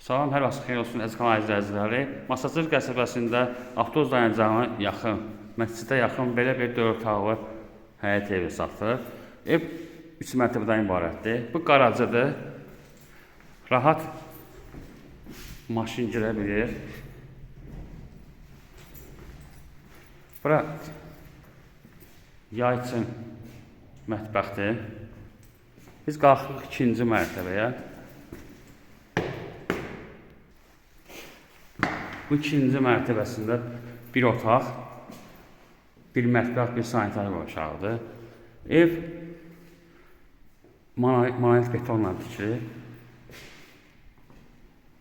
Salam, hər vaxt xeyir olsun, əziz kanal izləyiciləri. Masazır qəsəbəsində avtobus dayanacağına yaxın, məscidə yaxın belə bir 4 otaqlı həyət evi satılır. Ev 3 mərtəbədən ibarətdir. Bu qaracıdır. Rahat maşın girə bilir. Bura yay üçün mətbəxdir. Biz qalxırıq 2-ci mərtəbəyə. Bu 2-ci mərtəbəsində bir otaq, bir mətbəx, bir sanitar qovşağıdır. Ev monolit betonla tikilir.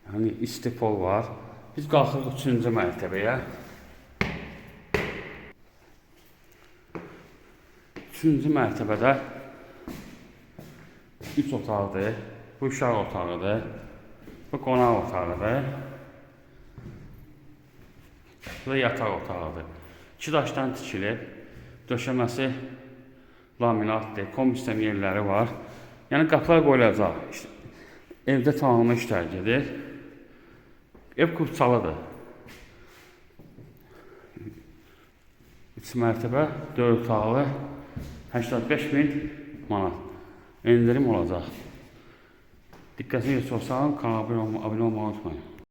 Yəni istifol var. Biz qalxırıq 3-cü mərtəbəyə. 3-cü mərtəbədə 3 otaqdır. Bu uşaq otağıdır. Bu qonaq otağıdır. Bu da yataq otağıdır. 2 daşdan tikilib. Döşəməsi laminatdır. Komisyon yerləri var. Yəni qapılar qoyulacaq. İşte, evdə tamamı işlər gedir. Ev kupçalıdır. 3 mərtəbə, 4 otaqlı, 85.000 manat. İndirim olacaq. Diqqətinizi çox sağ olun. Kanala abunə olmağı unutmayın.